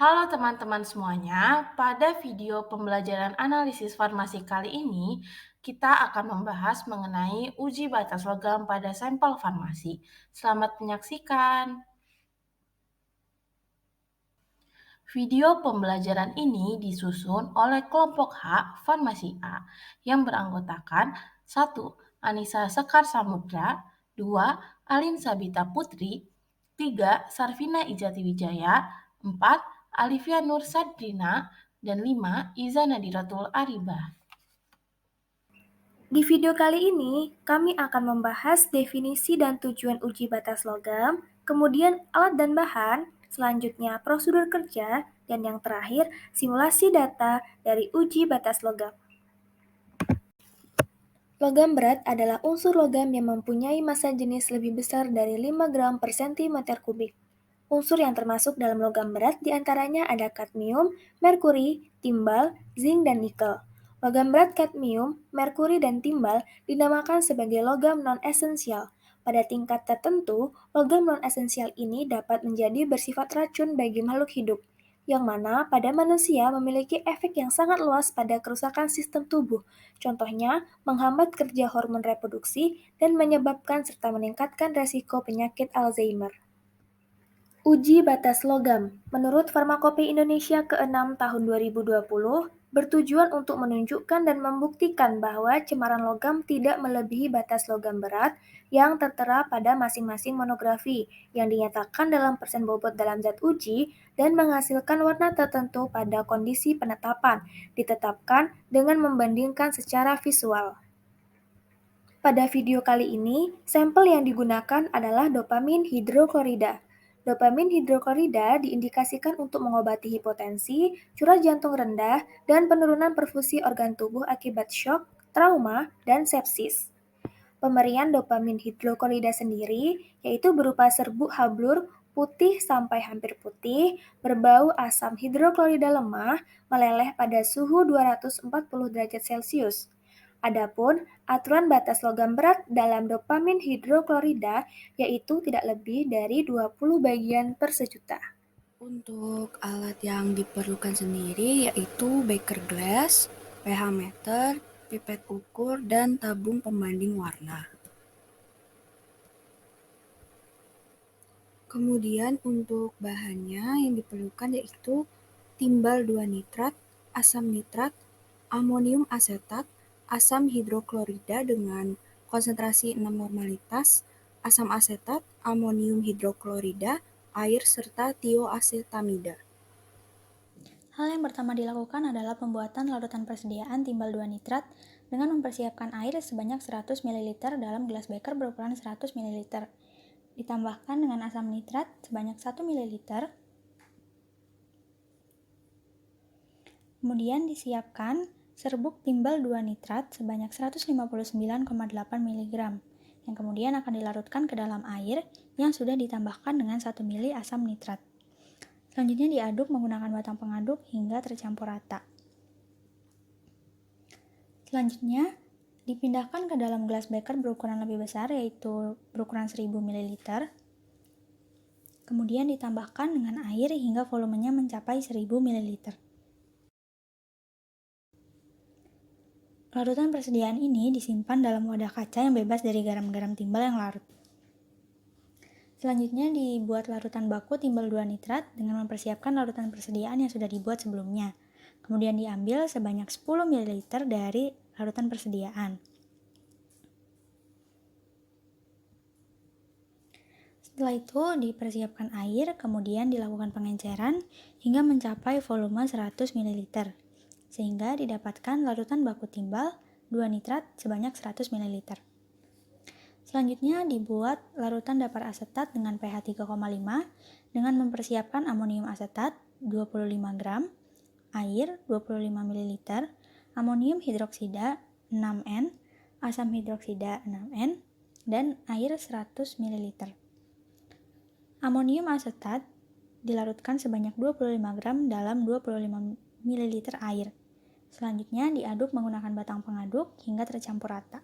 Halo teman-teman semuanya, pada video pembelajaran analisis farmasi kali ini, kita akan membahas mengenai uji batas logam pada sampel farmasi. Selamat menyaksikan. Video pembelajaran ini disusun oleh kelompok H Farmasi A yang beranggotakan 1. Anissa Sekar Samudra, 2. Alin Sabita Putri, 3. Sarvina Ijati Wijaya, 4. Alivia Nur Sadrina, dan 5. Iza Nadiratul Aribah. Di video kali ini, kami akan membahas definisi dan tujuan uji batas logam, kemudian alat dan bahan, selanjutnya prosedur kerja, dan yang terakhir simulasi data dari uji batas logam. Logam berat adalah unsur logam yang mempunyai massa jenis lebih besar dari 5 gram per sentimeter kubik. Unsur yang termasuk dalam logam berat diantaranya ada kadmium, merkuri, timbal, zinc, dan nikel. Logam berat kadmium, merkuri, dan timbal dinamakan sebagai logam non-esensial. Pada tingkat tertentu, logam non-esensial ini dapat menjadi bersifat racun bagi makhluk hidup, yang mana pada manusia memiliki efek yang sangat luas pada kerusakan sistem tubuh. Contohnya, menghambat kerja hormon reproduksi dan menyebabkan serta meningkatkan resiko penyakit Alzheimer. Uji batas logam menurut Farmakope Indonesia ke-6 tahun 2020 bertujuan untuk menunjukkan dan membuktikan bahwa cemaran logam tidak melebihi batas logam berat yang tertera pada masing-masing monografi yang dinyatakan dalam persen bobot dalam zat uji dan menghasilkan warna tertentu pada kondisi penetapan, ditetapkan dengan membandingkan secara visual. Pada video kali ini, sampel yang digunakan adalah dopamin hidroklorida. Dopamin hidroklorida diindikasikan untuk mengobati hipotensi, curah jantung rendah, dan penurunan perfusi organ tubuh akibat shock, trauma, dan sepsis. Pemberian dopamin hidroklorida sendiri yaitu berupa serbuk hablur putih sampai hampir putih, berbau asam hidroklorida lemah, meleleh pada suhu 240 derajat Celcius. Adapun aturan batas logam berat dalam dopamin hidroklorida yaitu tidak lebih dari 20 bagian per sejuta. Untuk alat yang diperlukan sendiri yaitu beker glass, pH meter, pipet ukur, dan tabung pembanding warna. Kemudian untuk bahannya yang diperlukan yaitu timbal 2 nitrat, asam nitrat, amonium asetat, asam hidroklorida dengan konsentrasi 6 normalitas, asam asetat, amonium hidroklorida, air, serta tioasetamida. Hal yang pertama dilakukan adalah pembuatan larutan persediaan timbal 2 nitrat dengan mempersiapkan air sebanyak 100 ml dalam gelas beker berukuran 100 ml. Ditambahkan dengan asam nitrat sebanyak 1 ml. Kemudian disiapkan serbuk timbal 2 nitrat sebanyak 159,8 mg yang kemudian akan dilarutkan ke dalam air yang sudah ditambahkan dengan 1 ml asam nitrat. Selanjutnya diaduk menggunakan batang pengaduk hingga tercampur rata. Selanjutnya, dipindahkan ke dalam gelas beker berukuran lebih besar yaitu berukuran 1000 ml. Kemudian ditambahkan dengan air hingga volumenya mencapai 1000 ml. Larutan persediaan ini disimpan dalam wadah kaca yang bebas dari garam-garam timbal yang larut. Selanjutnya dibuat larutan baku timbal 2 nitrat dengan mempersiapkan larutan persediaan yang sudah dibuat sebelumnya. Kemudian diambil sebanyak 10 ml dari larutan persediaan. Setelah itu dipersiapkan air, kemudian dilakukan pengenceran hingga mencapai volume 100 ml, sehingga didapatkan larutan baku timbal 2 nitrat sebanyak 100 ml. Selanjutnya dibuat larutan dapar asetat dengan pH 3,5 dengan mempersiapkan amonium asetat 25 gram, air 25 ml, amonium hidroksida 6N, asam hidroksida 6N, dan air 100 ml. Amonium asetat dilarutkan sebanyak 25 gram dalam 25 ml air. Selanjutnya diaduk menggunakan batang pengaduk hingga tercampur rata.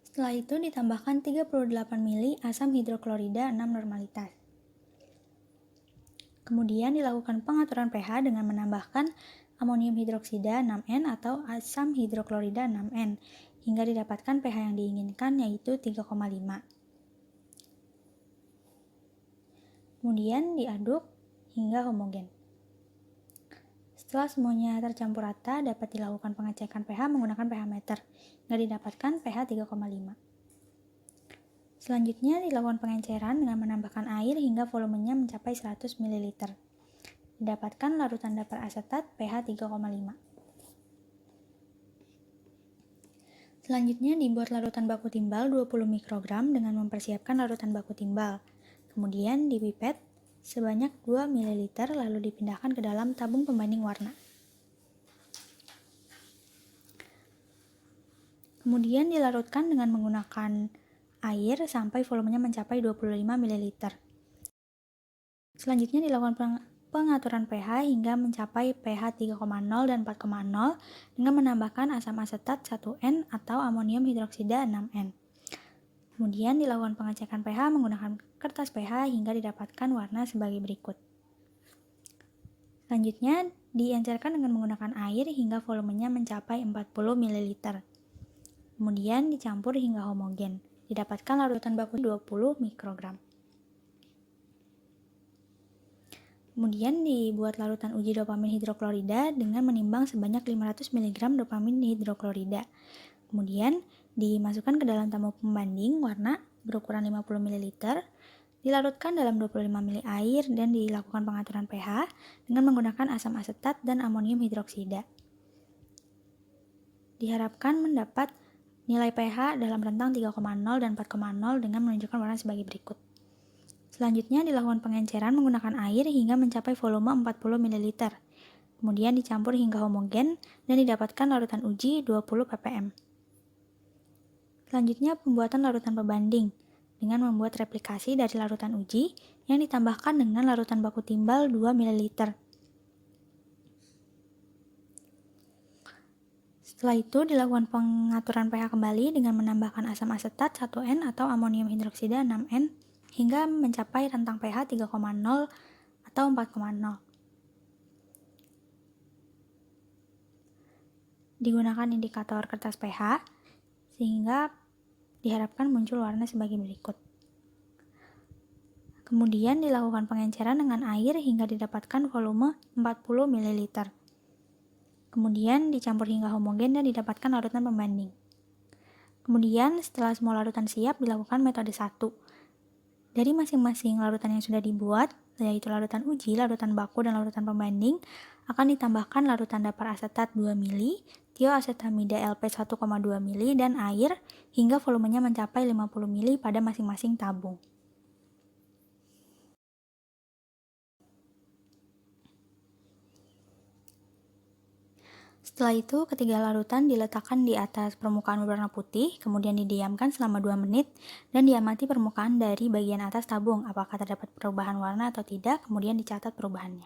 Setelah itu ditambahkan 38 ml asam hidroklorida 6 normalitas. Kemudian dilakukan pengaturan pH dengan menambahkan amonium hidroksida 6N atau asam hidroklorida 6N hingga didapatkan pH yang diinginkan yaitu 3,5. Kemudian diaduk hingga homogen. Setelah semuanya tercampur rata, dapat dilakukan pengecekan pH menggunakan pH meter hingga didapatkan pH 3,5. Selanjutnya dilakukan pengenceran dengan menambahkan air hingga volumenya mencapai 100 ml. Didapatkan larutan dapur asetat pH 3,5. Selanjutnya dibuat larutan baku timbal 20 mikrogram dengan mempersiapkan larutan baku timbal. Kemudian dipipet sebanyak 2 ml lalu dipindahkan ke dalam tabung pembanding warna. Kemudian dilarutkan dengan menggunakan air sampai volumenya mencapai 25 ml. Selanjutnya dilakukan pengaturan pH hingga mencapai pH 3,0 dan 4,0 dengan menambahkan asam asetat 1N atau amonium hidroksida 6N. Kemudian dilakukan pengecekan pH menggunakan kertas pH hingga didapatkan warna sebagai berikut. Selanjutnya diencerkan dengan menggunakan air hingga volumenya mencapai 40 ml. Kemudian dicampur hingga homogen. Didapatkan larutan baku 20 mikrogram. Kemudian dibuat larutan uji dopamin hidroklorida dengan menimbang sebanyak 500 mg dopamin hidroklorida. Kemudian dimasukkan ke dalam tabung pembanding warna berukuran 50 ml, dilarutkan dalam 25 ml air dan dilakukan pengaturan pH dengan menggunakan asam asetat dan amonium hidroksida. Diharapkan mendapat nilai pH dalam rentang 3,0 dan 4,0 dengan menunjukkan warna sebagai berikut. Selanjutnya dilakukan pengenceran menggunakan air hingga mencapai volume 40 ml. Kemudian dicampur hingga homogen dan didapatkan larutan uji 20 ppm. Selanjutnya pembuatan larutan pembanding dengan membuat replikasi dari larutan uji yang ditambahkan dengan larutan baku timbal 2 ml. Setelah itu dilakukan pengaturan pH kembali dengan menambahkan asam asetat 1N atau amonium hidroksida 6N hingga mencapai rentang pH 3,0 atau 4,0. Digunakan indikator kertas pH sehingga diharapkan muncul warna sebagai berikut. Kemudian dilakukan pengenceran dengan air hingga didapatkan volume 40 ml. Kemudian dicampur hingga homogen dan didapatkan larutan pembanding. Kemudian setelah semua larutan siap dilakukan metode 1. Dari masing-masing larutan yang sudah dibuat, yaitu larutan uji, larutan baku, dan larutan pembanding, akan ditambahkan larutan dapur asetat 2 ml, tioasetamida LP 1,2 ml, dan air hingga volumenya mencapai 50 ml pada masing-masing tabung. Setelah itu, ketiga larutan diletakkan di atas permukaan berwarna putih, kemudian didiamkan selama 2 menit, dan diamati permukaan dari bagian atas tabung, apakah terdapat perubahan warna atau tidak, kemudian dicatat perubahannya.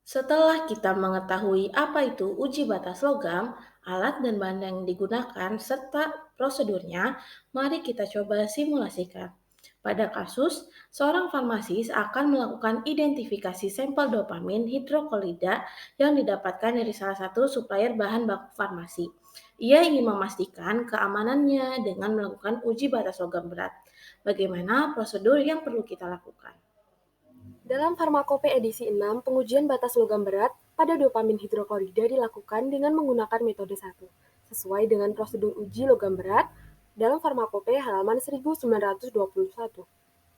Setelah kita mengetahui apa itu uji batas logam, alat dan bahan yang digunakan, serta prosedurnya, mari kita coba simulasikan. Pada kasus, seorang farmasis akan melakukan identifikasi sampel dopamin hidroklorida yang didapatkan dari salah satu supplier bahan baku farmasi. Ia ingin memastikan keamanannya dengan melakukan uji batas logam berat. Bagaimana prosedur yang perlu kita lakukan? Dalam Farmakope edisi 6, pengujian batas logam berat pada dopamin hidroklorida dilakukan dengan menggunakan metode 1, sesuai dengan prosedur uji logam berat dalam Farmakope halaman 1921.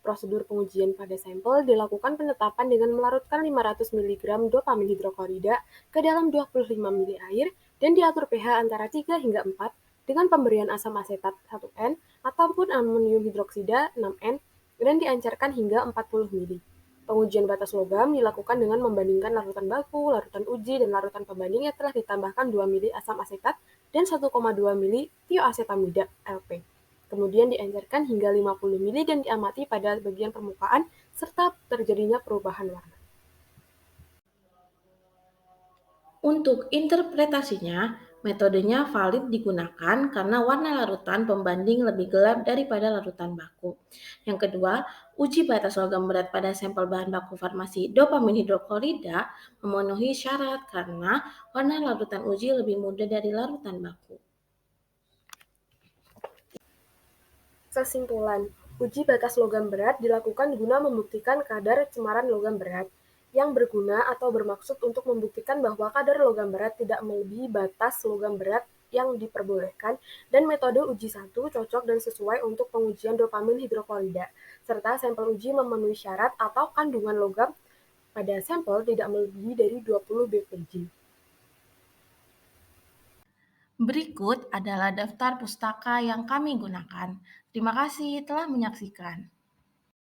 Prosedur pengujian pada sampel dilakukan penetapan dengan melarutkan 500 mg dopamin hidroklorida ke dalam 25 ml air dan diatur pH antara 3 hingga 4 dengan pemberian asam asetat 1N ataupun amonium hidroksida 6N dan diancarkan hingga 40 ml. Pengujian batas logam dilakukan dengan membandingkan larutan baku, larutan uji, dan larutan pembanding yang telah ditambahkan 2 ml asam asetat dan 1,2 ml tioasetamida LP. Kemudian diencerkan hingga 50 ml dan diamati pada bagian permukaan serta terjadinya perubahan warna. Untuk interpretasinya, Metodenya valid digunakan karena warna larutan pembanding lebih gelap daripada larutan baku. Yang kedua, uji batas logam berat pada sampel bahan baku farmasi dopamin hidroklorida memenuhi syarat karena warna larutan uji lebih muda dari larutan baku. Kesimpulan, uji batas logam berat dilakukan guna membuktikan kadar cemaran logam berat, yang berguna atau bermaksud untuk membuktikan bahwa kadar logam berat tidak melebihi batas logam berat yang diperbolehkan, dan metode uji 1 cocok dan sesuai untuk pengujian dopamin hidroklorida, serta sampel uji memenuhi syarat atau kandungan logam pada sampel tidak melebihi dari 20 bpj. Berikut adalah daftar pustaka yang kami gunakan. Terima kasih telah menyaksikan.